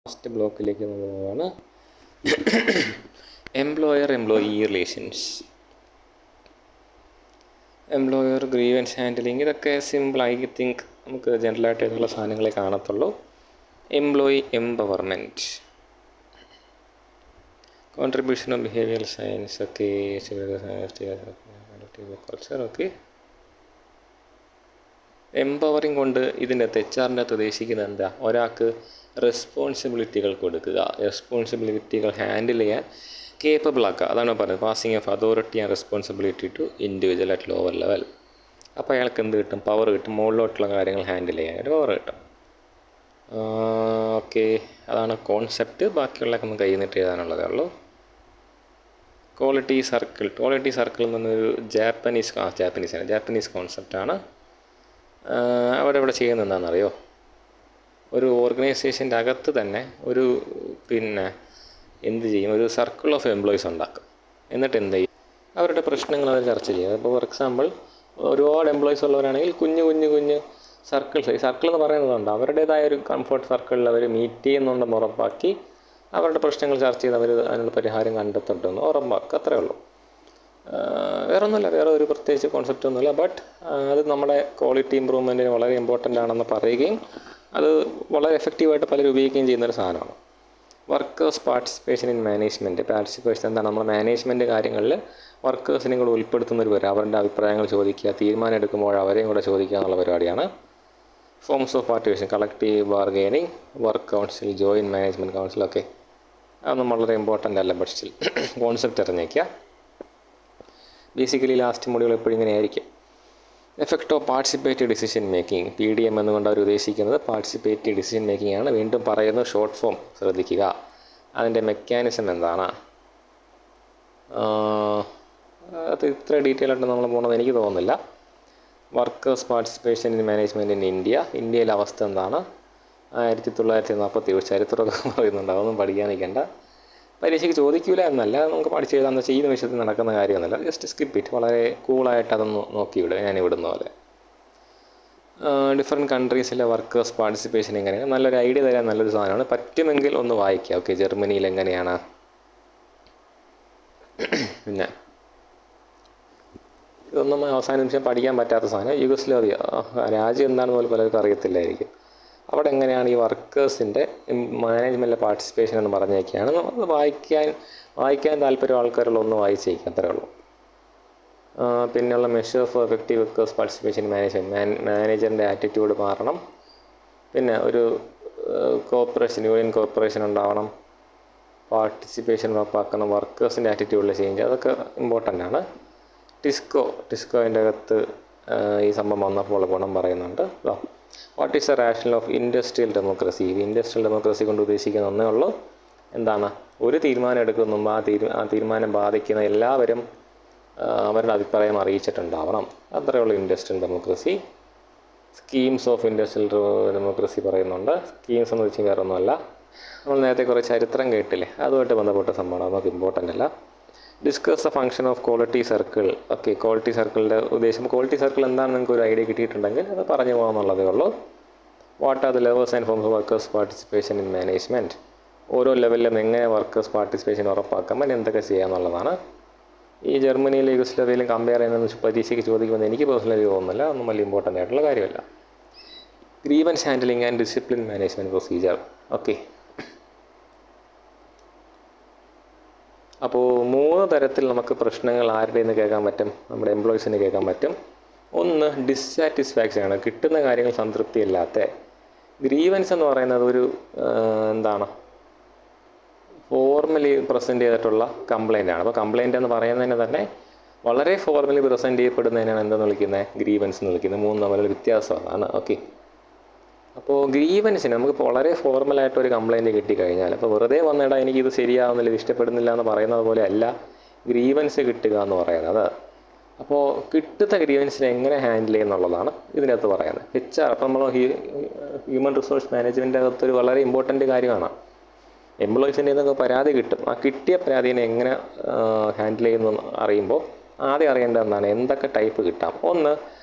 First ബ്ലോക്കിലേക്ക് നമ്മൾ പോവാണ്. Employer-employee relations. Employer grievance handling, ഇതൊക്കെ സിമ്പിൾ. ഐ തിങ്ക് നമുക്ക് ജനറലായിട്ട് ഇതിനുള്ള സാധനങ്ങളെ കാണത്തുള്ളൂ. Employee empowerment, contribution of behavioural science, ഒക്കെ കൾച്ചർ. ഓക്കെ, എംപവറിങ് കൊണ്ട് ഇതിൻ്റെ അകത്ത് HR-ൻ്റെ അകത്ത് ഉദ്ദേശിക്കുന്നത് എന്താ? ഒരാൾക്ക് റെസ്പോൺസിബിലിറ്റികൾ കൊടുക്കുക, റെസ്പോൺസിബിലിറ്റികൾ ഹാൻഡിൽ ചെയ്യാൻ കേപ്പബിൾ ആക്കുക. അതാണ് പറയുന്നത്, passing of authority and responsibility to individual at lower level. അപ്പോൾ അയാൾക്ക് എന്ത് കിട്ടും? പവർ കിട്ടും. മുകളിലോട്ടുള്ള കാര്യങ്ങൾ ഹാൻഡിൽ ചെയ്യാൻ ഒരു പവർ കിട്ടും. ഓക്കെ, അതാണ് കോൺസെപ്റ്റ്. ബാക്കിയുള്ളതൊക്കെ നമുക്ക് കൈന്നിട്ട് എഴുതാനുള്ളതേ ഉള്ളൂ. Quality circle. ക്വാളിറ്റി സർക്കിൾ എന്ന് പറഞ്ഞൊരു ജാപ്പനീസ് കോൺസെപ്റ്റാണ്. അവിടെ ചെയ്യുന്നത് എന്താണെന്നറിയോ? ഒരു ഓർഗനൈസേഷൻ്റെ അകത്ത് തന്നെ ഒരു എന്ത് ചെയ്യും, ഒരു സർക്കിൾ ഓഫ് എംപ്ലോയീസ് ഉണ്ടാക്കും. എന്നിട്ട് എന്ത് ചെയ്യും? അവരുടെ പ്രശ്നങ്ങൾ അവർ ചർച്ച ചെയ്യും. അപ്പോൾ ഫോർ എക്സാമ്പിൾ, ഒരുപാട് എംപ്ലോയീസ് ഉള്ളവരാണെങ്കിൽ കുഞ്ഞ് സർക്കിൾ എന്ന് പറയുന്നതുണ്ട്. അവരുടേതായ ഒരു കംഫർട്ട് സർക്കിളിൽ അവർ മീറ്റ് ചെയ്യുന്നുണ്ടെന്ന് ഉറപ്പാക്കി അവരുടെ പ്രശ്നങ്ങൾ ചർച്ച ചെയ്ത് അവർ അതിനുള്ള പരിഹാരം കണ്ടെത്തുന്നുണ്ടെന്ന് ഉറപ്പാക്കുക. അത്രേ ഉള്ളൂ. വേറെ ഒരു പ്രത്യേകിച്ച് കോൺസെപ്റ്റ് ഒന്നുമില്ല. ബട്ട് അത് നമ്മുടെ ക്വാളിറ്റി ഇമ്പ്രൂവ്മെൻറ്റിന് വളരെ ഇമ്പോർട്ടൻ്റ് ആണെന്ന് പറയുകയും അത് വളരെ എഫക്റ്റീവായിട്ട് പലരും ഉപയോഗിക്കുകയും ചെയ്യുന്നൊരു സാധനമാണ്. Workers participation in management. Participation എന്താണ്? നമ്മൾ മാനേജ്മെൻറ്റ് കാര്യങ്ങളിൽ വർക്കേഴ്സിനെ കൂടെ ഉൾപ്പെടുത്തുന്നൊരു പരിപാടി. അവരുടെ അഭിപ്രായങ്ങൾ ചോദിക്കുക, തീരുമാനം എടുക്കുമ്പോൾ അവരെയും കൂടെ ചോദിക്കുക എന്നുള്ള പരിപാടിയാണ്. Forms of participation, collective bargaining, work council, joint management council. ഒക്കെ അതൊന്നും വളരെ ഇമ്പോർട്ടൻ്റ് അല്ല, ബട്ട് സ്റ്റിൽ കോൺസെപ്റ്റ് അറിഞ്ഞേക്കുക. ബേസിക്കലി ലാസ്റ്റ് മൊഡ്യൂൾ എപ്പോഴും ഇങ്ങനെ ആയിരിക്കും. Effect of participative decision making. PDM എന്നുകൊണ്ട് അവർ ഉദ്ദേശിക്കുന്നത് പാർട്ടിസിപ്പേറ്റീവ് ഡിസിഷൻ മേക്കിംഗ് ആണ്. വീണ്ടും പറയുന്നത് ഷോർട്ട് ഫോം ശ്രദ്ധിക്കുക. അതിൻ്റെ മെക്കാനിസം എന്താണ്? അത് ഇത്ര ഡീറ്റെയിൽ ആയിട്ട് നമ്മൾ പോകണമെന്ന് എനിക്ക് തോന്നുന്നില്ല. Workers participation in management in ഇന്ത്യയിലെ അവസ്ഥ എന്താണ്? 1947 ചരിത്രമൊക്കെ പറയുന്നുണ്ട്. അതൊന്നും പഠിക്കാൻ നിൽക്കേണ്ട. പരീക്ഷയ്ക്ക് ചോദിക്കില്ല എന്നല്ല, നമുക്ക് പഠിച്ച് എഴുതാമെന്ന് വെച്ചാൽ ഈ നിമിഷത്തിൽ നടക്കുന്ന കാര്യമൊന്നുമില്ല. Just skip it. വളരെ കൂളായിട്ട് അതൊന്ന് നോക്കിവിടുക, ഞാൻ ഇവിടുന്ന പോലെ. ഡിഫറെൻറ്റ് കൺട്രീസിലെ വർക്കേഴ്സ് പാർട്ടിസിപ്പേഷൻ എങ്ങനെയാണ്? നല്ലൊരു ഐഡിയ തരാൻ നല്ലൊരു സാധനമാണ്. പറ്റുമെങ്കിൽ ഒന്ന് വായിക്കുക. ഓക്കെ, ജർമ്മനിയിൽ എങ്ങനെയാണ്? പിന്നെ ഇതൊന്നും അവസാന നിമിഷം പഠിക്കാൻ പറ്റാത്ത സാധനം. യുഗോസ്ലാവിയ രാജ്യം എന്താണെന്ന് പോലും പലർക്കും അറിയത്തില്ലായിരിക്കും. അവിടെ എങ്ങനെയാണ് ഈ വർക്കേഴ്സിൻ്റെ മാനേജ്മെൻറ്റിലെ പാർട്ടിസിപ്പേഷൻ എന്ന് പറഞ്ഞേക്കാണ്. നമ്മൾ വായിക്കാൻ താല്പര്യം ആൾക്കാരുള്ളൊന്ന് വായിച്ചേക്കാം, അത്രേ ഉള്ളൂ. പിന്നെയുള്ള measures for effective workers participation management. മാനേജറിൻ്റെ ആറ്റിറ്റ്യൂഡ് മാറണം. പിന്നെ ഒരു യൂണിയൻ കോർപ്പറേഷൻ ഉണ്ടാവണം. പാർട്ടിസിപ്പേഷൻ ഉറപ്പാക്കണം. വർക്കേഴ്സിൻ്റെ ആറ്റിറ്റ്യൂഡിൽ ചേഞ്ച്, അതൊക്കെ ഇമ്പോർട്ടൻ്റ് ആണ്. ടിസ്കോൻ്റെ അകത്ത് ഈ സംഭവം വന്നപ്പോൾ ഗുണം പറയുന്നുണ്ട്. What is the rational of industrial democracy? Industrial democracy കൊണ്ട് ഉദ്ദേശിക്കുന്ന ഒന്നേ ഉള്ളൂ, എന്താണ്? ഒരു തീരുമാനം എടുക്കുന്ന മുമ്പ് ആ തീരുമാനം ബാധിക്കുന്ന എല്ലാവരും അവരുടെ അഭിപ്രായം അറിയിച്ചിട്ടുണ്ടാവണം. അത്രയേ ഉള്ളൂ industrial democracy. Schemes of industrial democracy പറയുന്നുണ്ട്. സ്കീംസ് എന്ന് വെച്ചാൽ വേറെ ഒന്നുമല്ല, നമ്മൾ നേരത്തെ കുറേ ചരിത്രം കേട്ടില്ലേ, അതുമായിട്ട് ബന്ധപ്പെട്ട സംഭവമാണ്. നമുക്ക് ഇമ്പോർട്ടൻ്റ് അല്ല. Discuss the function of quality circle. Okay, quality സർക്കിളിൻ്റെ ഉദ്ദേശം, ക്വാളിറ്റി സർക്കിൾ എന്താണെന്ന് നിങ്ങൾക്ക് ഒരു ഐഡിയ കിട്ടിയിട്ടുണ്ടെങ്കിൽ അത് പറഞ്ഞു പോകാമെന്നുള്ളതേ ഉള്ളൂ. What are the levels and forms of workers participation in management. ഓരോ ലെവലിലും എങ്ങനെ വർക്കേഴ്സ് പാർട്ടിസിപ്പേഷൻ ഉറപ്പാക്കാം, അതിന് എന്തൊക്കെ ചെയ്യാമെന്നുള്ളതാണ്. ഈ ജർമ്മനിയിലും യുഗോസ്ലാവിയയിലും കമ്പയർ ചെയ്യുന്നതെന്ന് പരീക്ഷയ്ക്ക് ചോദിക്കുമെന്ന് എനിക്ക് പേഴ്സണലി തോന്നുന്നില്ല. ഒന്നും വലിയ ഇമ്പോർട്ടൻ്റ് ആയിട്ടുള്ള കാര്യമല്ല. Grievance handling and discipline management procedure. Okay, അപ്പോൾ 3 തരത്തിൽ നമുക്ക് പ്രശ്നങ്ങൾ ആരുടെ നിന്ന് കേൾക്കാൻ പറ്റും? നമ്മുടെ എംപ്ലോയീസിന് കേൾക്കാൻ പറ്റും. ഒന്ന്, ഡിസ്സാറ്റിസ്ഫാക്ഷൻ ആണ്, കിട്ടുന്ന കാര്യങ്ങൾ സംതൃപ്തിയില്ലാത്ത. ഗ്രീവൻസ് എന്ന് പറയുന്നത് ഒരു ഫോർമലി പ്രസൻറ്റ് ചെയ്തിട്ടുള്ള കംപ്ലയിൻ്റ് ആണ്. അപ്പോൾ കംപ്ലയിൻ്റ് എന്ന് പറയുന്നതിന് തന്നെ വളരെ ഫോർമലി പ്രസൻറ്റ് ചെയ്യപ്പെടുന്നതിനാണ് എന്തെന്ന് വിളിക്കുന്നത്? ഗ്രീവൻസ് എന്ന് വിളിക്കുന്നത്. 3 തമ്മിലുള്ള വ്യത്യാസം അതാണ്. ഓക്കെ, അപ്പോൾ ഗ്രീവൻസിന് നമുക്കിപ്പോൾ വളരെ ഫോർമലായിട്ടൊരു കംപ്ലയിൻറ്റ് കിട്ടിക്കഴിഞ്ഞാൽ, അപ്പോൾ വെറുതെ വന്നിടാൻ എനിക്കിത് ശരിയാവുന്നില്ല, ഇത് ഇഷ്ടപ്പെടുന്നില്ല എന്ന് പറയുന്നത് പോലെ അല്ല ഗ്രീവൻസ് കിട്ടുക എന്ന് പറയുന്നത്. അപ്പോൾ കിട്ടുന്ന ഗ്രീവൻസിനെ എങ്ങനെ ഹാൻഡിൽ ചെയ്യുന്നുള്ളതാണ് ഇതിനകത്ത് പറയുന്നത്. HR, അപ്പോൾ നമ്മൾ ഹ്യൂമൻ റിസോഴ്സ് മാനേജ്മെൻറ്റിൻ്റെ അകത്തൊരു വളരെ ഇമ്പോർട്ടൻ്റ് കാര്യമാണ്. എംപ്ലോയീസിൻ്റെ നിന്നൊക്കെ പരാതി കിട്ടും. ആ കിട്ടിയ പരാതിനെ എങ്ങനെ ഹാൻഡിൽ ചെയ്യുന്നു അറിയുമ്പോൾ ആദ്യം അറിയേണ്ടത് എന്താണ്? എന്തൊക്കെ ടൈപ്പ് കിട്ടാം. ഒന്ന്,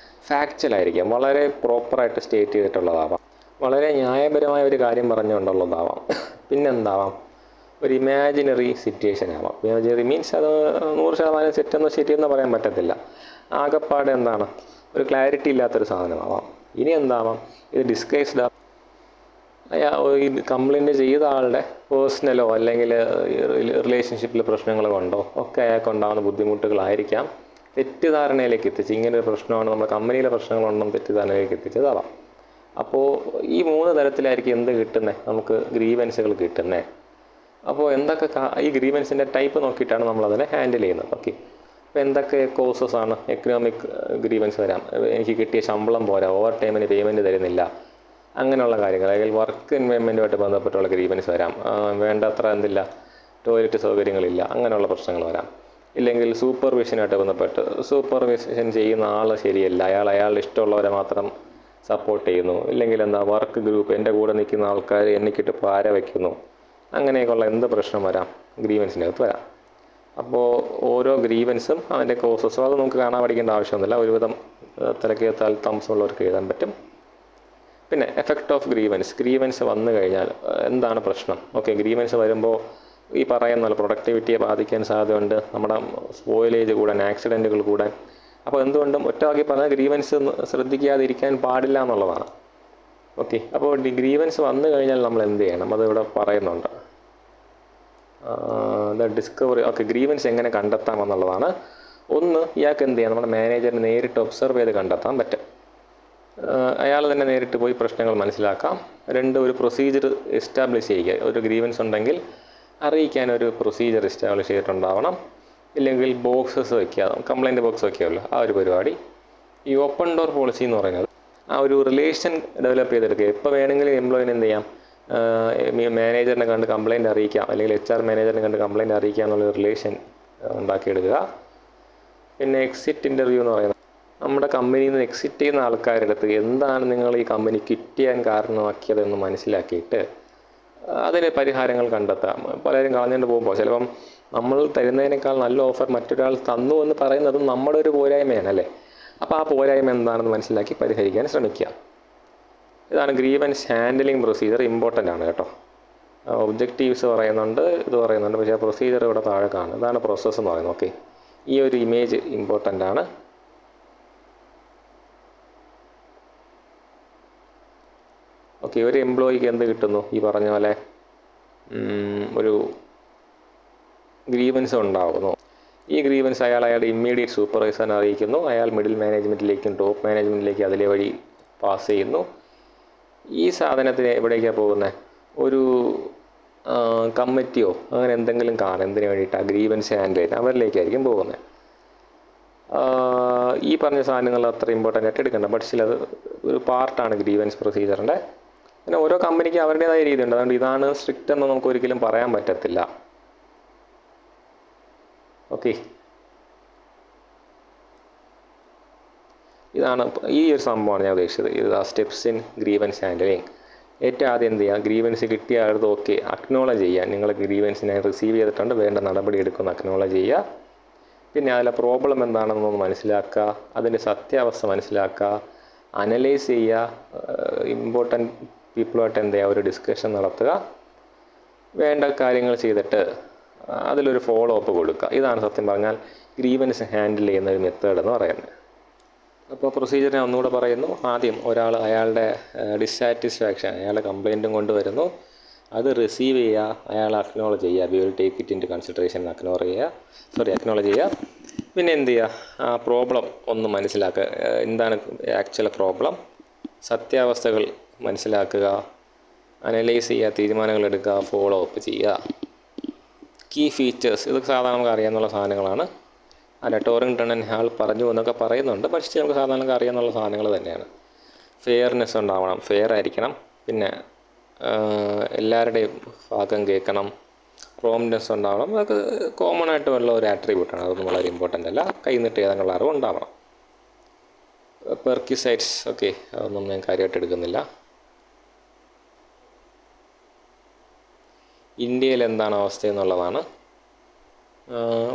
ഫാക്ച്വലായിരിക്കാം, വളരെ പ്രോപ്പറായിട്ട് സ്റ്റേറ്റ് ചെയ്തിട്ടുള്ളതാവാം. വളരെ ന്യായപരമായ ഒരു കാര്യം പറഞ്ഞുകൊണ്ടുള്ളതാവാം. പിന്നെന്താവാം, ഒരു ഇമാജിനറി സിറ്റുവേഷൻ ആവാം. ഇമാജിനറി മീൻസ് അത് 100% സെറ്റെന്നോ ശരിയെന്നോ പറയാൻ പറ്റത്തില്ല. ആകെപ്പാടെ എന്താണ്, ഒരു ക്ലാരിറ്റി ഇല്ലാത്തൊരു സാധനമാവാം. ഇനി എന്താവാം, ഇത് ഡിസ്ഗൈസ്ഡ് ഈ കംപ്ലൈൻറ്റ് ചെയ്ത ആളുടെ പേഴ്സണലോ അല്ലെങ്കിൽ റിലേഷൻഷിപ്പിൽ പ്രശ്നങ്ങൾ കൊണ്ടോ ഒക്കെ അയാൾക്കുണ്ടാകുന്ന ബുദ്ധിമുട്ടുകളായിരിക്കാം തെറ്റിദ്ധാരണയിലേക്ക് എത്തിച്ച്, ഇങ്ങനെ ഒരു പ്രശ്നമാണ് നമ്മുടെ കമ്പനിയിലെ പ്രശ്നങ്ങളുണ്ടെന്ന് തെറ്റിദ്ധാരണയിലേക്ക് എത്തിച്ചതാവാം. അപ്പോൾ ഈ 3 തരത്തിലായിരിക്കും എന്ത് കിട്ടുന്നത്, നമുക്ക് ഗ്രീവൻസുകൾ കിട്ടുന്നത്. അപ്പോൾ എന്തൊക്കെ ഈ ഗ്രീവൻസിൻ്റെ ടൈപ്പ് നോക്കിയിട്ടാണ് നമ്മളതിനെ ഹാൻഡിൽ ചെയ്യുന്നത്. ഓക്കെ, അപ്പോൾ എന്തൊക്കെ കോസസ് ആണ്? എക്കണോമിക് ഗ്രീവൻസ് വരാം, എനിക്ക് കിട്ടിയ ശമ്പളം പോരാ, ഓവർ ടൈമിന് പേയ്മെൻറ്റ് തരുന്നില്ല, അങ്ങനെയുള്ള കാര്യങ്ങൾ. അല്ലെങ്കിൽ വർക്ക് എൻവയോൺമെൻറ്റുമായിട്ട് ബന്ധപ്പെട്ടുള്ള ഗ്രീവൻസ് വരാം. വേണ്ടത്ര ടോയ്ലറ്റ് സൗകര്യങ്ങളില്ല, അങ്ങനെയുള്ള പ്രശ്നങ്ങൾ വരാം. ഇല്ലെങ്കിൽ സൂപ്പർവിഷനായിട്ട് ബന്ധപ്പെട്ട് സൂപ്പർവിഷൻ ചെയ്യുന്ന ആൾ ശരിയല്ല, അയാളുടെ ഇഷ്ടമുള്ളവരെ മാത്രം സപ്പോർട്ട് ചെയ്യുന്നു. ഇല്ലെങ്കിൽ വർക്ക് ഗ്രൂപ്പ്, എൻ്റെ കൂടെ നിൽക്കുന്ന ആൾക്കാർ എനിക്കിട്ട് പാര വയ്ക്കുന്നു, അങ്ങനെയൊക്കെയുള്ള എന്ത് പ്രശ്നം വരാം, ഗ്രീവൻസിൻ്റെ അകത്ത് വരാം. അപ്പോൾ ഓരോ ഗ്രീവൻസും അതിൻ്റെ കോസസും അത് നമുക്ക് കാണാൻ പഠിക്കേണ്ട ആവശ്യമൊന്നുമില്ല, ഒരുവിധം തിരക്ക് താമസമുള്ളവർക്ക് എഴുതാൻ പറ്റും. പിന്നെ എഫക്റ്റ് ഓഫ് ഗ്രീവൻസ് വന്നു കഴിഞ്ഞാൽ എന്താണ് പ്രശ്നം? ഓക്കെ, ഗ്രീവൻസ് വരുമ്പോൾ ഈ പറയുന്ന പ്രൊഡക്ടിവിറ്റിയെ ബാധിക്കാൻ സാധ്യതയുണ്ട്, നമ്മുടെ സ്പോയിലേജ് കൂടാൻ, ആക്സിഡൻറ്റുകൾ കൂടാൻ. അപ്പോൾ എന്തുകൊണ്ടും ഒറ്റവാക്കി പറഞ്ഞാൽ ഗ്രീവൻസ് ശ്രദ്ധിക്കാതിരിക്കാൻ പാടില്ല എന്നുള്ളതാണ്. ഓക്കെ, അപ്പോൾ ഗ്രീവൻസ് വന്നു കഴിഞ്ഞാൽ നമ്മൾ എന്ത് ചെയ്യണം, അതിവിടെ പറയുന്നുണ്ട്. ഡിസ്കവറി. ഓക്കെ, ഗ്രീവൻസ് എങ്ങനെ കണ്ടെത്താമെന്നുള്ളതാണ്. ഒന്ന്, ഇയാൾക്ക് എന്ത് ചെയ്യാം, നമ്മുടെ മാനേജറിനെ നേരിട്ട് ഒബ്സർവ് ചെയ്ത് കണ്ടെത്താൻ പറ്റും. അയാൾ തന്നെ നേരിട്ട് പോയി പ്രശ്നങ്ങൾ മനസ്സിലാക്കാം. 2, ഒരു പ്രൊസീജിയർ എസ്റ്റാബ്ലിഷ് ചെയ്യുക. ഒരു ഗ്രീവൻസ് ഉണ്ടെങ്കിൽ അറിയിക്കാൻ ഒരു പ്രൊസീജിയർ എസ്റ്റാബ്ലിഷ് ചെയ്തിട്ടുണ്ടാവണം. ഇല്ലെങ്കിൽ ബോക്സസ് വയ്ക്കുക, കംപ്ലൈൻറ്റ് ബോക്സ് വയ്ക്കുമല്ലോ, ആ ഒരു പരിപാടി. ഈ ഓപ്പൺ ഡോർ പോളിസി എന്ന് പറയുന്നത് ആ ഒരു റിലേഷൻ ഡെവലപ്പ് ചെയ്തെടുക്കുക. എപ്പോൾ വേണമെങ്കിലും എംപ്ലോയിനെ എന്ത് ചെയ്യാം, മാനേജറിനെ കണ്ട് കംപ്ലൈൻറ്റ് അറിയിക്കാം, അല്ലെങ്കിൽ HR മാനേജറിനെ കണ്ട് കംപ്ലൈൻറ്റ് അറിയിക്കുക എന്നുള്ള റിലേഷൻ ഉണ്ടാക്കിയെടുക്കുക. പിന്നെ എക്സിറ്റ് ഇൻ്റർവ്യൂ എന്ന് പറയുന്നത്, നമ്മുടെ കമ്പനിയിൽ നിന്ന് എക്സിറ്റ് ചെയ്യുന്ന ആൾക്കാരുടെ അടുത്ത് എന്താണ് നിങ്ങൾ ഈ കമ്പനി ക്വിറ്റ് ചെയ്യാൻ കാരണമാക്കിയതെന്ന് മനസ്സിലാക്കിയിട്ട് അതിന് പരിഹാരങ്ങൾ കണ്ടെത്താം. പലരും കളഞ്ഞുകൊണ്ട് പോകുമ്പോൾ ചിലപ്പം നമ്മൾ തരുന്നതിനേക്കാൾ നല്ല ഓഫർ മറ്റൊരാൾ തന്നു എന്ന് പറയുന്നത് നമ്മുടെ ഒരു പോരായ്മയാണ് അല്ലേ. അപ്പോൾ ആ പോരായ്മ എന്താണെന്ന് മനസ്സിലാക്കി പരിഹരിക്കാൻ ശ്രമിക്കുക. ഇതാണ് ഗ്രീവൻസ് ഹാൻഡലിംഗ് പ്രൊസീജിയർ. ഇമ്പോർട്ടൻ്റ് ആണ് കേട്ടോ. ഒബ്ജക്റ്റീവ്സ് പറയുന്നുണ്ട്, ഇത് പറയുന്നുണ്ട്, പക്ഷേ പ്രൊസീജിയർ ഇവിടെ താഴെ കാണും. ഇതാണ് പ്രോസസ്സ് എന്ന് പറയുന്നത്. ഓക്കെ, ഈ ഒരു ഇമേജ് ഇമ്പോർട്ടൻ്റ് ആണ്. ഓക്കെ, ഒരു എംപ്ലോയിക്ക് എന്ത് കിട്ടുന്നു, ഈ പറഞ്ഞ പോലെ ഒരു ഗ്രീവൻസ് ഉണ്ടാകുന്നു. ഈ ഗ്രീവൻസ് അയാളുടെ ഇമ്മീഡിയറ്റ് സൂപ്പർവൈസറിനെ അറിയിക്കുന്നു. അയാൾ മിഡിൽ മാനേജ്മെൻറ്റിലേക്കും ടോപ്പ് മാനേജ്മെൻറ്റിലേക്കും അതിലെ വഴി പാസ് ചെയ്യുന്നു. ഈ സാധനത്തിന് എവിടേക്കാണ് പോകുന്നത്, ഒരു കമ്മിറ്റിയോ അങ്ങനെ എന്തെങ്കിലും കാണും, എന്തിനു വേണ്ടിയിട്ടാണ് ഗ്രീവൻസ് ഹാൻഡിൽ ചെയ്യുന്നത്, അവരിലേക്കായിരിക്കും പോകുന്നത്. ഈ പറഞ്ഞ സാധനങ്ങൾ അത്ര ഇമ്പോർട്ടൻ്റ് ആയിട്ട് എടുക്കേണ്ട, പക്ഷേ അത് ഒരു പാർട്ടാണ് ഗ്രീവൻസ് പ്രൊസീജിയറിൻ്റെ. പിന്നെ ഓരോ കമ്പനിക്ക് അവരുടേതായ രീതിയുണ്ട്, അതുകൊണ്ട് ഇതാണ് സ്ട്രിക്റ്റ് എന്ന് നമുക്ക് ഒരിക്കലും പറയാൻ പറ്റത്തില്ല. ഓക്കെ, ഇതാണ് ഈ ഒരു സംഭവമാണ് ഞാൻ ഉദ്ദേശിച്ചത്. ഇത് ആ സ്റ്റെപ്സ് ഇൻ ഗ്രീവൻസ് ഹാൻഡലിങ്. ഏറ്റവും ആദ്യം എന്ത് ചെയ്യുക, ഗ്രീവൻസ് കിട്ടിയ ആളത് ഓക്കെ അക്നോളജ് ചെയ്യുക. നിങ്ങൾ ഗ്രീവൻസിനെ റിസീവ് ചെയ്തിട്ടുണ്ട്, വേണ്ട നടപടി എടുക്കുന്ന അക്നോളജ് ചെയ്യുക. പിന്നെ അതിലെ പ്രോബ്ലം എന്താണെന്നൊന്ന് മനസ്സിലാക്കുക, അതിൻ്റെ സത്യാവസ്ഥ മനസ്സിലാക്കുക, അനലൈസ് ചെയ്യുക, ഇമ്പോർട്ടൻറ്റ് പീപ്പിളുമായിട്ട് എന്ത് ചെയ്യുക, ഒരു ഡിസ്കഷൻ നടത്തുക, വേണ്ട കാര്യങ്ങൾ ചെയ്തിട്ട് അതിലൊരു ഫോളോ അപ്പ് കൊടുക്കുക. ഇതാണ് സത്യം പറഞ്ഞാൽ ഗ്രീവൻസ് ഹാൻഡിൽ ചെയ്യുന്ന ഒരു മെത്തേഡ് എന്ന് പറയുന്നത്. അപ്പോൾ പ്രൊസീജിയറിനെ ഒന്നുകൂടെ പറയുന്നു. ആദ്യം ഒരാൾ അയാളുടെ ഡിസ്സാറ്റിസ്ഫാക്ഷൻ, അയാളുടെ കംപ്ലയിൻറ്റും കൊണ്ടുവരുന്നു, അത് റിസീവ് ചെയ്യുക, അയാൾ അക്നോളജ് ചെയ്യുക, we will take it into consideration, acknowledge ചെയ്യുക. പിന്നെ എന്ത് ചെയ്യുക, ആ പ്രോബ്ലം ഒന്ന് മനസ്സിലാക്കുക, എന്താണ് ആക്ച്വൽ പ്രോബ്ലം, സത്യാവസ്ഥകൾ മനസ്സിലാക്കുക, അനലൈസ് ചെയ്യുക, തീരുമാനങ്ങൾ എടുക്കുക, ഫോളോ അപ്പ് ചെയ്യുക. കീ ഫീച്ചേഴ്സ്, ഇത് സാധാരണ നമുക്ക് അറിയാവുന്ന സാധനങ്ങളാണ്. അല്ല, ടോറിംഗ്ടൺ ആൻഡ് ഹാൾ പറഞ്ഞു എന്നൊക്കെ പറയുന്നുണ്ട്, പക്ഷേ നമുക്ക് സാധാരണ അറിയാവുന്ന സാധനങ്ങൾ തന്നെയാണ്. ഫെയർനെസ് ഉണ്ടാവണം, ഫെയർ ആയിരിക്കണം. പിന്നെ എല്ലാവരുടെയും ഭാഗം കേൾക്കണം. പ്രോംപ്റ്റ്നെസ് ഉണ്ടാവണം. അതൊക്കെ കോമൺ ആയിട്ടുള്ള ഒരു ആട്രിബ്യൂട്ടാണ്, അതൊന്നും വളരെ ഇമ്പോർട്ടൻ്റ് അല്ല. കൈന്നിട്ട് എഴുതാനുള്ള അറിവ് ഉണ്ടാവണം. പെർക്വിസൈറ്റ്സ്, ഓക്കെ, അതൊന്നും ഞാൻ കാര്യമായിട്ട് എടുക്കുന്നില്ല. ഇന്ത്യയിൽ എന്താണ് അവസ്ഥ എന്നുള്ളതാണ്.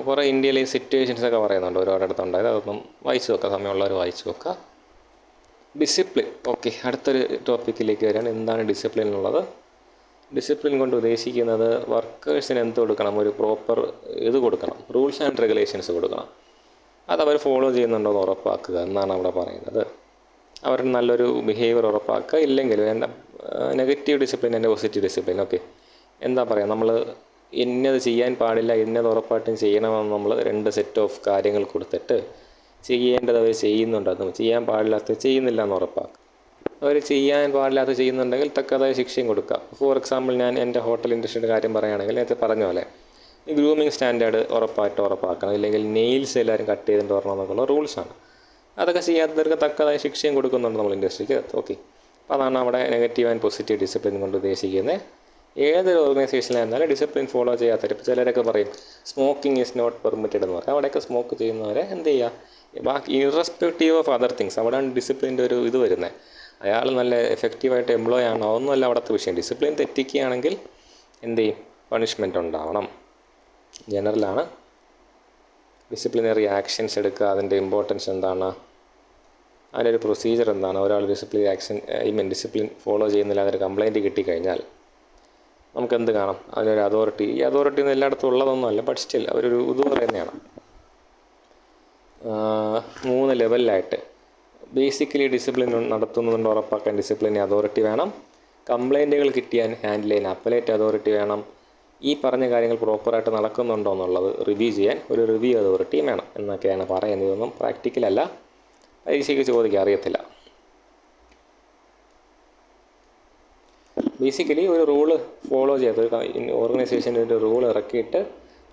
കുറേ ഇന്ത്യയിലെ സിറ്റുവേഷൻസൊക്കെ പറയുന്നുണ്ട്, ഒരുപാടടുത്തുണ്ടായത്. അതൊന്നും വായിച്ചു നോക്കുക, സമയമുള്ളവർ വായിച്ചു നോക്കുക. ഡിസിപ്ലിൻ, ഓക്കെ, അടുത്തൊരു ടോപ്പിക്കിലേക്ക് വരികയാണ്. എന്താണ് ഡിസിപ്ലിൻ എന്നുള്ളത്? ഡിസിപ്ലിൻ കൊണ്ട് ഉദ്ദേശിക്കുന്നത് വർക്കേഴ്സിന് എന്ത് കൊടുക്കണം, ഒരു പ്രോപ്പർ ഇത് കൊടുക്കണം, റൂൾസ് ആൻഡ് റെഗുലേഷൻസ് കൊടുക്കണം. അതവർ ഫോളോ ചെയ്യുന്നുണ്ടോ എന്ന് ഉറപ്പാക്കുക എന്നാണ് അവിടെ പറയുന്നത്. അവർ നല്ലൊരു ബിഹേവിയർ ഉറപ്പാക്കുക. ഇല്ലെങ്കിൽ വേണ്ട negative discipline and positive discipline. Okay, എന്താ പറയുക, നമ്മൾ ഇന്നത് ചെയ്യാൻ പാടില്ല, ഇന്നത് ഉറപ്പായിട്ടും ചെയ്യണമെന്ന് നമ്മൾ 2 സെറ്റ് ഓഫ് കാര്യങ്ങൾ കൊടുത്തിട്ട് ചെയ്യേണ്ടത് അവർ ചെയ്യുന്നുണ്ടെന്നും ചെയ്യാൻ പാടില്ലാത്ത ചെയ്യുന്നില്ല എന്ന് ഉറപ്പാക്കുക. അവർ ചെയ്യാൻ പാടില്ലാത്ത ചെയ്യുന്നുണ്ടെങ്കിൽ തക്കതായ ശിക്ഷയും കൊടുക്കുക. ഫോർ എക്സാമ്പിൾ, ഞാൻ എൻ്റെ ഹോട്ടൽ ഇൻഡസ്ട്രിയുടെ കാര്യം പറയുകയാണെങ്കിൽ നേരത്തെ പറഞ്ഞ പോലെ ഗ്രൂമിങ് സ്റ്റാൻഡേർഡ് ഉറപ്പാക്കണം. ഇല്ലെങ്കിൽ നെയിൽസ് എല്ലാവരും കട്ട് ചെയ്തിട്ട് വരണം എന്നൊക്കെയുള്ള റൂൾസാണ്. അതൊക്കെ ചെയ്യാത്തവർക്ക് തക്കതായ ശിക്ഷയും കൊടുക്കുന്നുണ്ട് നമ്മൾ ഇൻഡസ്ട്രിക്ക്. ഓക്കെ, അപ്പോൾ അതാണ് അവിടെ നെഗറ്റീവ് ആൻഡ് പോസിറ്റീവ് ഡിസിപ്ലിൻ കൊണ്ട് ഉദ്ദേശിക്കുന്നത്. ഏതൊരു ഓർഗനൈസേഷനിലായിരുന്നാലും ഡിസിപ്ലിൻ ഫോളോ ചെയ്യാത്തവർ, ഇപ്പോൾ ചിലരൊക്കെ പറയും സ്മോക്കിംഗ് ഈസ് നോട്ട് പെർമിറ്റഡ് എന്ന് പറയും. അവിടെയൊക്കെ സ്മോക്ക് ചെയ്യുന്നവരെ എന്ത് ചെയ്യുക, ബാക്കി ഇറസ്പെക്റ്റീവ് ഓഫ് അതർ തിങ്സ്, അവിടെയാണ് ഡിസിപ്ലിൻ്റെ ഒരു ഇത് വരുന്നത്. അയാൾ നല്ല എഫക്റ്റീവായിട്ട് എംപ്ലോയ് ആണോ, അതൊന്നുമല്ല അവിടുത്തെ വിഷയം. ഡിസിപ്ലിൻ തെറ്റിക്കുകയാണെങ്കിൽ എന്ത് ചെയ്യും, പണിഷ്മെൻ്റ് ഉണ്ടാവണം. ജനറലാണ് ഡിസിപ്ലിനറി ആക്ഷൻസ് എടുക്കുക, അതിൻ്റെ ഇമ്പോർട്ടൻസ് എന്താണ്, അതിൻ്റെ ഒരു പ്രൊസീജിയർ എന്താണ്. ഒരാൾ ഡിസിപ്ലിൻ ഫോളോ ചെയ്യുന്നില്ല, അതൊരു കംപ്ലയിൻറ്റ് കിട്ടിക്കഴിഞ്ഞാൽ നമുക്കെന്ത് കാണാം, അതിനൊരു അതോറിറ്റി. ഈ അതോറിറ്റി ഒന്നും എല്ലായിടത്തും ഉള്ളതൊന്നുമല്ല, ബട്ട് സ്റ്റിൽ അവരൊരു ഇത് പറയുന്നതാണ്. 3 ലെവലിലായിട്ട് ബേസിക്കലി ഡിസിപ്ലിൻ നടത്തുന്നുണ്ട് ഉറപ്പാക്കാൻ ഡിസിപ്ലിൻ അതോറിറ്റി വേണം. കംപ്ലയിൻറ്റുകൾ കിട്ടിയാൽ ഹാൻഡിൽ ചെയ്യാൻ അപ്പലേറ്റ് അതോറിറ്റി വേണം. ഈ പറഞ്ഞ കാര്യങ്ങൾ പ്രോപ്പറായിട്ട് നടക്കുന്നുണ്ടോ എന്നുള്ളത് റിവ്യൂ ചെയ്യാൻ ഒരു റിവ്യൂ അതോറിറ്റിയും വേണം എന്നൊക്കെയാണ് പറയുന്നത്. ഇതൊന്നും പ്രാക്ടിക്കലല്ല, പരീക്ഷയ്ക്ക് ചോദിക്കുക, അറിയത്തില്ല. ബേസിക്കലി ഒരു റൂള് ഫോളോ ചെയ്യാത്ത ഒരു ഓർഗനൈസേഷൻ്റെ ഒരു റൂൾ ഇറക്കിയിട്ട്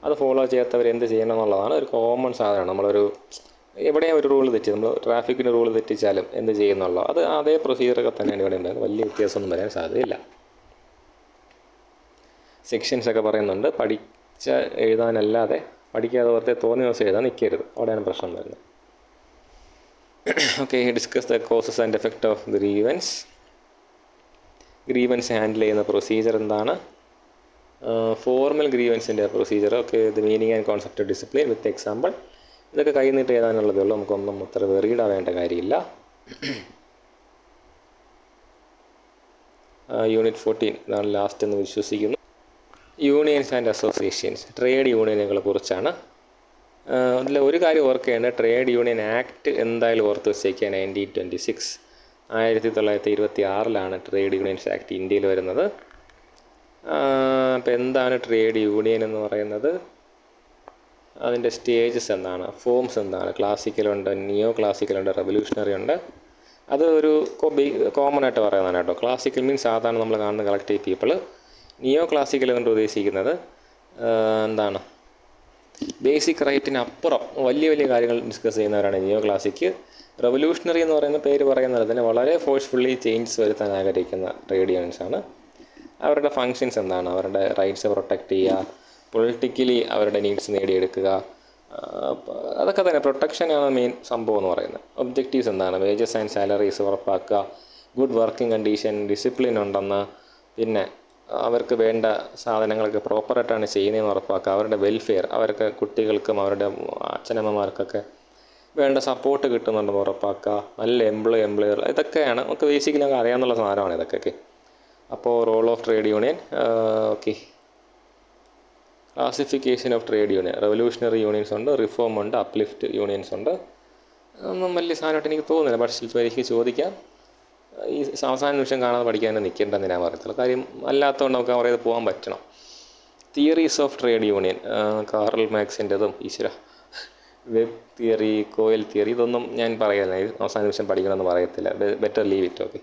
അത് ഫോളോ ചെയ്യാത്തവർ എന്ത് ചെയ്യണം എന്നുള്ളതാണ് ഒരു കോമൺ സാധനമാണ്. നമ്മളൊരു എവിടെയാണ് ഒരു റൂൾ തെറ്റി, നമ്മൾ ട്രാഫിക്കിൻ്റെ റൂൾ തെറ്റിച്ചാലും എന്ത് ചെയ്യുന്നുള്ളൂ, അത് അതേ പ്രൊസീജിയറൊക്കെ തന്നെയാണ് ഇവിടെ ഉണ്ടായത്. വലിയ വ്യത്യാസമൊന്നും വരാൻ സാധ്യതയില്ല. സെക്ഷൻസൊക്കെ പറയുന്നുണ്ട്, പഠിച്ച എഴുതാനല്ലാതെ പഠിക്കാതെ വെറുതെ തോന്നിയ ദിവസം എഴുതാൻ നിൽക്കരുത്, അവിടെയാണ് പ്രശ്നം വരുന്നത്. Okay, discuss the causes and effect of grievance handle ചെയ്യുന്ന പ്രൊസീജിയർ എന്താണ്, ഫോർമൽ ഗ്രീവൻസിൻ്റെ procedure. Okay, the meaning and concept of discipline with example. ഇതൊക്കെ കൈ നീട്ട് എഴുതാനുള്ളതേ ഉള്ളൂ, നമുക്കൊന്നും അത്ര വെറിയിടാവേണ്ട കാര്യമില്ല. യൂണിറ്റ് 14 ഇതാണ് ലാസ്റ്റ് എന്ന് വിശ്വസിക്കുന്നു. യൂണിയൻസ് ആൻഡ് അസോസിയേഷൻസ്, ട്രേഡ് യൂണിയനുകളെ കുറിച്ചാണ്. അതിൽ ഒരു കാര്യം ഓർക്കേണ്ട, ട്രേഡ് യൂണിയൻ ആക്ട് എന്തായാലും ഓർത്ത് വെച്ചേക്കുക. 1926 1926 ട്രേഡ് യൂണിയൻസ് ആക്ട് ഇന്ത്യയിൽ വരുന്നത്. അപ്പോൾ എന്താണ് ട്രേഡ് യൂണിയൻ എന്ന് പറയുന്നത്, അതിൻ്റെ സ്റ്റേജസ് എന്താണ്, ഫോംസ് എന്താണ്, ക്ലാസിക്കലുണ്ട്, നിയോ ക്ലാസിക്കലുണ്ട്, റെവല്യൂഷണറി ഉണ്ട്. അത് ഒരു കോമൺ ആയിട്ട് പറയുന്നതാണ് കേട്ടോ. ക്ലാസിക്കൽ മീൻസ് സാധാരണ നമ്മൾ കാണുന്ന കളക്റ്റീവ് പീപ്പിൾ. നിയോ ക്ലാസിക്കൽ കൊണ്ട് ഉദ്ദേശിക്കുന്നത് എന്താണ്, ബേസിക് റൈറ്റിന് അപ്പുറം വലിയ വലിയ കാര്യങ്ങൾ ഡിസ്കസ് ചെയ്യുന്നവരാണ് നിയോ ക്ലാസിക്. റെവല്യൂഷണറി എന്ന് പറയുന്ന പേര് പറയുന്നത് തന്നെ വളരെ ഫോഴ്സ്ഫുള്ളി ചേഞ്ചസ് വരുത്താൻ ആഗ്രഹിക്കുന്ന ട്രേഡ് യൂണിയൻസാണ്. അവരുടെ ഫങ്ഷൻസ് എന്താണ്, അവരുടെ റൈറ്റ്സ് പ്രൊട്ടക്റ്റ് ചെയ്യുക, പൊളിറ്റിക്കലി അവരുടെ നീഡ്സ് നേടിയെടുക്കുക, അതൊക്കെ തന്നെ പ്രൊട്ടക്ഷനാണ് മെയിൻ സംഭവം എന്ന് പറയുന്നത്. ഒബ്ജക്റ്റീവ്സ് എന്താണ്, വേജസ് ആൻഡ് സാലറീസ് ഉറപ്പാക്കുക, ഗുഡ് വർക്കിംഗ് കണ്ടീഷൻ, ഡിസിപ്ലിൻ ഉണ്ടെന്ന്, പിന്നെ അവർക്ക് വേണ്ട സാധനങ്ങളൊക്കെ പ്രോപ്പറായിട്ടാണ് ചെയ്യുന്നതെന്ന് ഉറപ്പാക്കുക, അവരുടെ വെൽഫെയർ, അവർക്ക് കുട്ടികൾക്കും അവരുടെ അച്ഛനമ്മമാർക്കൊക്കെ വേണ്ട സപ്പോർട്ട് കിട്ടുന്നുണ്ടെന്ന് ഉറപ്പാക്കുക, നല്ല എംപ്ലോയർ, ഇതൊക്കെയാണ് നമുക്ക് ബേസിക്കലി നമുക്ക് അറിയാവുന്ന സാധനമാണ് ഇതൊക്കെ. അപ്പോൾ role of trade union. Okay, classification of trade union, revolutionary unions ഉണ്ട്, റിഫോം ഉണ്ട്, അപ്ലിഫ്റ്റ് യൂണിയൻസ് ഉണ്ട്. ഒന്നും വലിയ സാധനമായിട്ട് എനിക്ക് തോന്നുന്നില്ല, പക്ഷേ എനിക്ക് ചോദിക്കാം. ഈ അവസാന നിമിഷം കാണാതെ പഠിക്കാൻ നിൽക്കേണ്ടെന്ന് ഞാൻ പറയത്തുള്ളൂ. കാര്യം അല്ലാത്തതുകൊണ്ട് നമുക്ക് അവരെ പോകാൻ പറ്റണം. Theories of trade union, Karl മാർക്സിൻ്റെതും വെബ് തിയറി, കോയിൽ തിയറി, ഇതൊന്നും ഞാൻ പറയുന്നില്ല, അവസാന നിമിഷം പഠിക്കണമെന്ന് പറയത്തില്ല. Better leave it. Okay,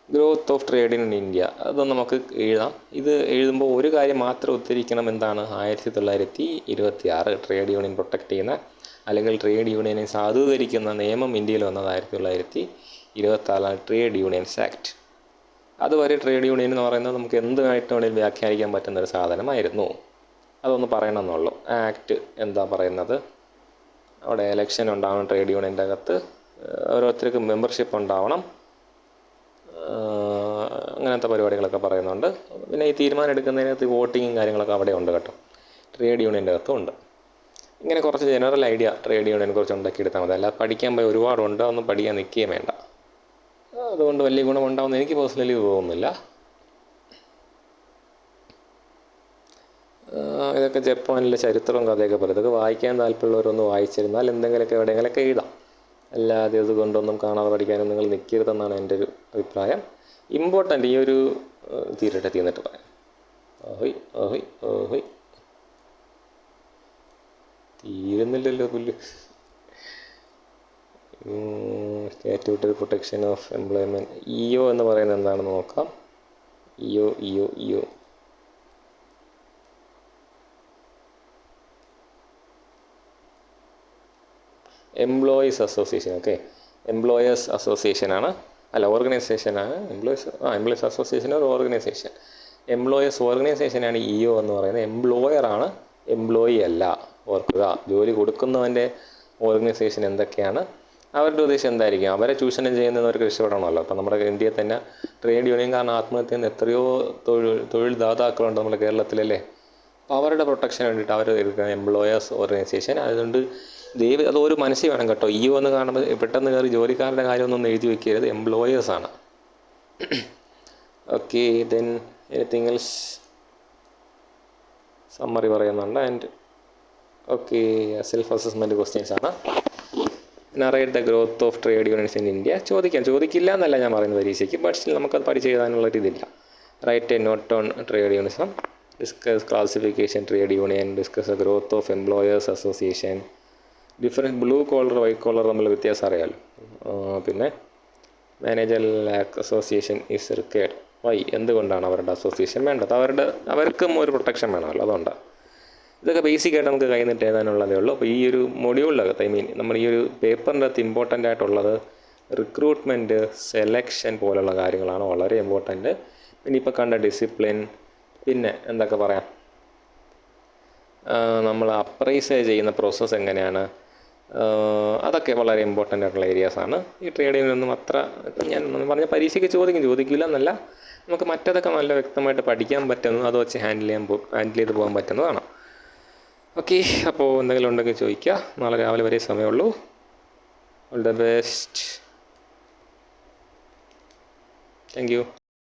growth of trade in India, അതൊന്നും നമുക്ക് എഴുതാം. ഇത് എഴുതുമ്പോൾ ഒരു കാര്യം മാത്രം ഉദ്ധരിക്കണം, എന്താണ്, 1926 ട്രേഡ് യൂണിയൻ പ്രൊട്ടക്റ്റ് ചെയ്യുന്ന അല്ലെങ്കിൽ ട്രേഡ് യൂണിയനെ സാധൂകരിക്കുന്ന നിയമം ഇന്ത്യയിൽ വന്നത് 1924 ട്രേഡ് യൂണിയൻസ് ആക്ട്. അതുവരെ ട്രേഡ് യൂണിയൻ എന്ന് പറയുന്നത് നമുക്ക് എന്തുമായിട്ട് വേണമെങ്കിലും വ്യാഖ്യാനിക്കാൻ പറ്റുന്നൊരു സാധനമായിരുന്നു. അതൊന്ന് പറയണമെന്നുള്ളൂ. ആക്ട് എന്താ പറയുന്നത്, അവിടെ എലക്ഷൻ ഉണ്ടാവണം, ട്രേഡ് യൂണിയൻ്റെ അകത്ത് ഓരോരുത്തർക്കും മെമ്പർഷിപ്പ് ഉണ്ടാവണം, അങ്ങനത്തെ പരിപാടികളൊക്കെ പറയുന്നുണ്ട്. പിന്നെ ഈ തീരുമാനം എടുക്കുന്നതിനകത്ത് വോട്ടിങ്ങും കാര്യങ്ങളൊക്കെ അവിടെ ഉണ്ട് കേട്ടോ, ട്രേഡ് യൂണിയൻ്റെ അകത്തും ഉണ്ട്. ഇങ്ങനെ കുറച്ച് ജനറൽ ഐഡിയ ട്രേഡ് യൂണിയനെ കുറിച്ച് ഉണ്ടാക്കിയെടുത്താൽ മതി. അല്ല പഠിക്കാൻ പോയി ഒരുപാടുണ്ട്, അതൊന്നും പഠിക്കാൻ നിൽക്കുകയും വേണ്ട. അതുകൊണ്ട് വലിയ ഗുണമുണ്ടാവുമെന്ന് എനിക്ക് പേഴ്സണലി തോന്നുന്നില്ല. ഇതൊക്കെ ജപ്പാനിലെ ചരിത്രവും കഥയൊക്കെ പോലെ ഇതൊക്കെ വായിക്കാൻ താല്പര്യമുള്ളവരൊന്ന് വായിച്ചിരുന്നാൽ എന്തെങ്കിലുമൊക്കെ എവിടെയെങ്കിലൊക്കെ എഴുതാം. അല്ലാതെ ഇതുകൊണ്ടൊന്നും കാണാതെ പഠിക്കാനും നിങ്ങൾ നിൽക്കരുതെന്നാണ് എൻ്റെ ഒരു അഭിപ്രായം. ഇമ്പോർട്ടൻ്റ് ഈ ഒരു തീർന്നിട്ട് പറയാം. ഓഹോയ് ഓഹോയ് ഓഹോയ് തീരുന്നില്ലല്ലോ പുല്ല്. Statutory protection of employment. EO എന്ന് പറയുന്നത് എന്താണെന്ന് നോക്കാം. EO employees association. Okay, employers അസോസിയേഷനാണ്, അല്ല ഓർഗനൈസേഷനാണ്. എംപ്ലോയീസ് അസോസിയേഷൻ ഒരു ഓർഗനൈസേഷൻ. എംപ്ലോയേഴ്സ് ഓർഗനൈസേഷനാണ് ഇഒ എന്ന് പറയുന്നത്. എംപ്ലോയറാണ്, എംപ്ലോയി അല്ല. ഓർക്കുക, ജോലി കൊടുക്കുന്നവൻ്റെ ഓർഗനൈസേഷൻ എന്തൊക്കെയാണ്, അവരുടെ ഉദ്ദേശം എന്തായിരിക്കും, അവരെ ചൂഷണം ചെയ്യുന്നവർക്ക് രക്ഷപ്പെടണമല്ലോ. അപ്പം നമ്മുടെ ഇന്ത്യയിൽ തന്നെ ട്രേഡ് യൂണിയൻ കാരണം ആത്മഹത്യ ചെയ്യുന്ന എത്രയോ തൊഴിൽ ദാതാക്കളുണ്ട് നമ്മുടെ കേരളത്തിലല്ലേ. അപ്പോൾ അവരുടെ പ്രൊട്ടക്ഷന് വേണ്ടിയിട്ട് അവർ എടുക്കുന്ന എംപ്ലോയേഴ്സ് ഓർഗനൈസേഷൻ. അതുകൊണ്ട് അതൊരു മനസ്സിൽ വേണം കേട്ടോ. ഇഒ എന്ന് കാണുമ്പോൾ പെട്ടെന്ന് കയറി ജോലിക്കാരുടെ കാര്യമൊന്നും എഴുതി വയ്ക്കരുത്, എംപ്ലോയേഴ്സാണ്. Okay, then anything else summary പറയുന്നുണ്ട്. And okay, self assessment questions ആണ്. Narrate the growth of trade unions in India. ചോദിക്കില്ല എന്നല്ല ഞാൻ പറയുന്നത് പരീക്ഷയ്ക്ക്, ബട്ട് സ്റ്റിൽ നമുക്കത് പഠിച്ച് എഴുതാനുള്ളൊരിതില്ല. Write a note on trade unionism, discuss classification trade union, discuss the growth of employers association, different blue collar white collar തമ്മിൽ വ്യത്യാസം അറിയാമല്ലോ. പിന്നെ manager association is required. Why, എന്തുകൊണ്ടാണ് അവരുടെ അസോസിയേഷൻ വേണ്ടത്? അവർക്കും ഒരു പ്രൊട്ടക്ഷൻ വേണമല്ലോ, അതുകൊണ്ടാണ്. ഇതൊക്കെ ബേസിക്കായിട്ട് നമുക്ക് കൈ നിട്ട് എഴുതാനുള്ളതേ ഉള്ളൂ. അപ്പോൾ ഈ ഒരു മൊഡ്യൂളിനകത്ത് നമ്മുടെ ഈ ഒരു പേപ്പറിൻ്റെ അകത്ത് ഇമ്പോർട്ടൻ്റ് ആയിട്ടുള്ളത് റിക്രൂട്ട്മെൻറ്റ്, സെലക്ഷൻ പോലുള്ള കാര്യങ്ങളാണ് വളരെ ഇമ്പോർട്ടൻ്റ്. പിന്നെ ഇപ്പോൾ കണ്ട ഡിസിപ്ലിൻ, പിന്നെ എന്തൊക്കെ പറയാം, നമ്മൾ അപ്രൈസ് ചെയ്യുന്ന പ്രോസസ്സ് എങ്ങനെയാണ്, അതൊക്കെ വളരെ ഇമ്പോർട്ടൻ്റ് ആയിട്ടുള്ള ഏരിയാസാണ്. ഈ ട്രേഡ് യൂണിയനൊന്നും അത്ര ഞാൻ പറഞ്ഞ പരീക്ഷയ്ക്ക് ചോദിക്കില്ല എന്നല്ല, നമുക്ക് മറ്റതൊക്കെ നല്ല വ്യക്തമായിട്ട് പഠിക്കാൻ പറ്റുന്നു, അത് വെച്ച് ഹാൻഡിൽ ചെയ്ത് പോകാൻ പറ്റുന്നതാണ്. ഓക്കെ, അപ്പോൾ എന്തെങ്കിലും ഉണ്ടെങ്കിൽ ചോദിക്കുക. നാളെ രാവിലെ വരെ സമയമുള്ളൂ. All the best. Thank U.